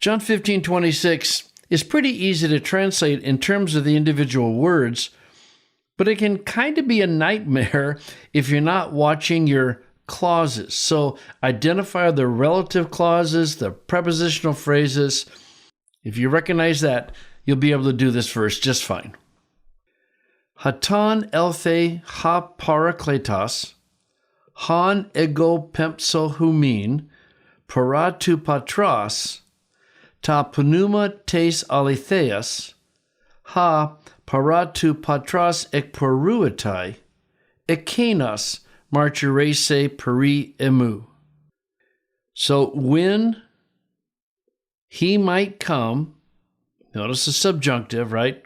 John 15:26 is pretty easy to translate in terms of the individual words, but it can kind of be a nightmare if you're not watching your clauses. So identify the relative clauses, the prepositional phrases. If you recognize that, you'll be able to do this verse just fine. Hatan elthe ha parakletos, han ego pempso humin, paratu patros, ta pneuma tes aletheas, ha paratu patros ek paruatai, ekenos marcherese peri emu. So when he might come, notice the subjunctive, right?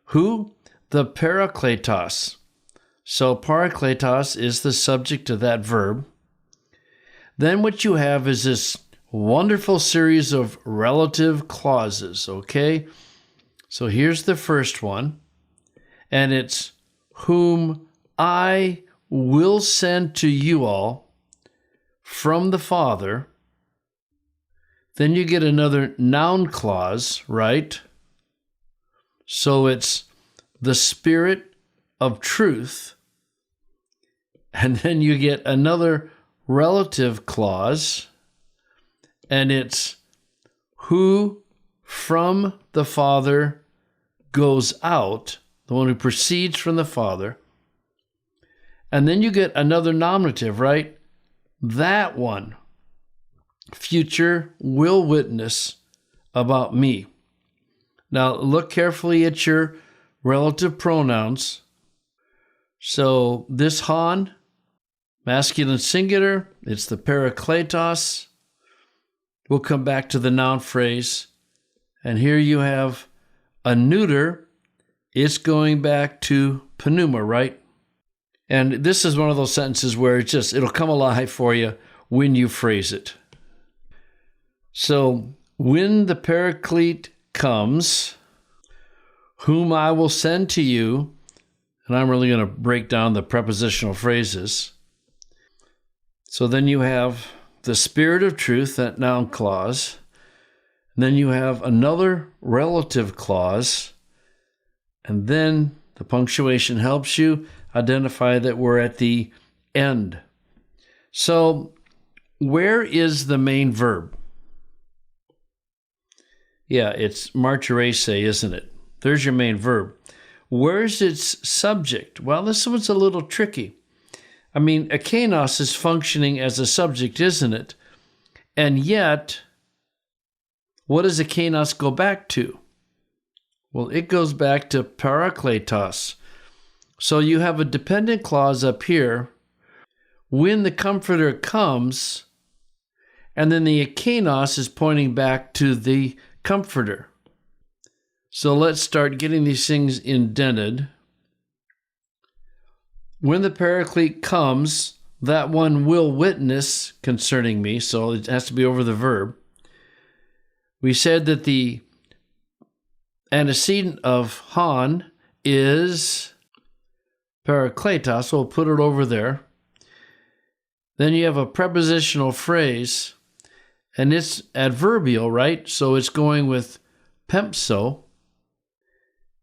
Who? The parakletos. So parakletos is the subject of that verb. Then what you have is this wonderful series of relative clauses, okay? So here's the first one, and it's whom I will send to you all from the Father. Then you get another noun clause, right? So it's the Spirit of truth. And then you get another relative clause, and it's who from the Father goes out, the one who proceeds from the Father. And then you get another nominative, right? That one, future, will witness about me. Now look carefully at your relative pronouns. So this han, masculine singular, it's the parakletos. We'll come back to the noun phrase. And here you have a neuter. It's going back to pneuma, right? And this is one of those sentences where it'll come alive for you when you phrase it. So when the Paraclete comes, whom I will send to you, and I'm really going to break down the prepositional phrases. So then you have the Spirit of truth, that noun clause. And then you have another relative clause. And then the punctuation helps you identify that we're at the end. So where is the main verb? Yeah, it's marcherese, isn't it? There's your main verb. Where's its subject? Well, this one's a little tricky. I mean, ekenos is functioning as a subject, isn't it? And yet, what does ekenos go back to? Well, it goes back to parakletos. So you have a dependent clause up here. When the Comforter comes, and then the ekenos is pointing back to the Comforter. So let's start getting these things indented. When the Paraclete comes, that one will witness concerning me, so it has to be over the verb. We said that the antecedent of han is parakletos, so we'll put it over there. Then you have a prepositional phrase, and it's adverbial, right? So it's going with pempso.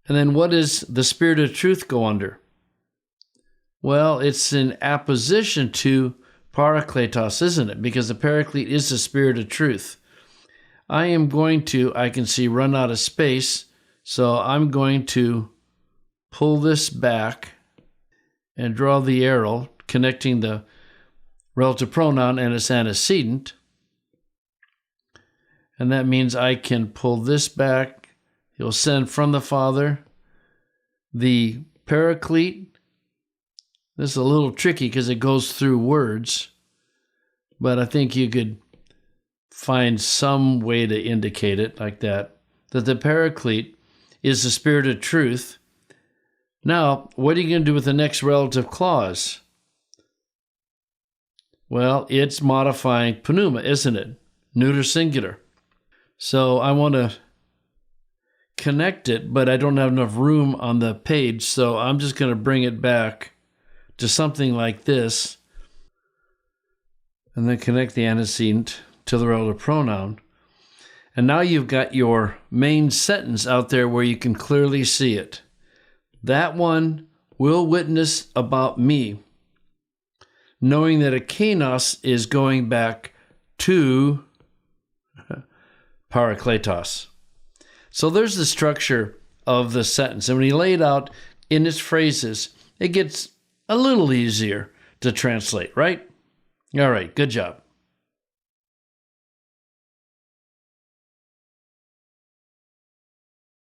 And then what does the Spirit of truth go under? Well, it's in apposition to parakletos, isn't it? Because the Paraclete is the Spirit of truth. I can see run out of space, so I'm going to pull this back and draw the arrow connecting the relative pronoun and its antecedent. And that means I can pull this back. He'll send from the Father. The Paraclete, this is a little tricky because it goes through words, but I think you could find some way to indicate it like that the Paraclete is the Spirit of truth. Now, what are you going to do with the next relative clause? Well, it's modifying pneuma, isn't it? Neuter singular. So I want to connect it, but I don't have enough room on the page, so I'm just going to bring it back to something like this, and then connect the antecedent to the relative pronoun. And now you've got your main sentence out there where you can clearly see it. That one will witness about me, knowing that a kainos is going back to parakletos. So there's the structure of the sentence. And when he laid out in its phrases, it gets a little easier to translate, right? All right, good job.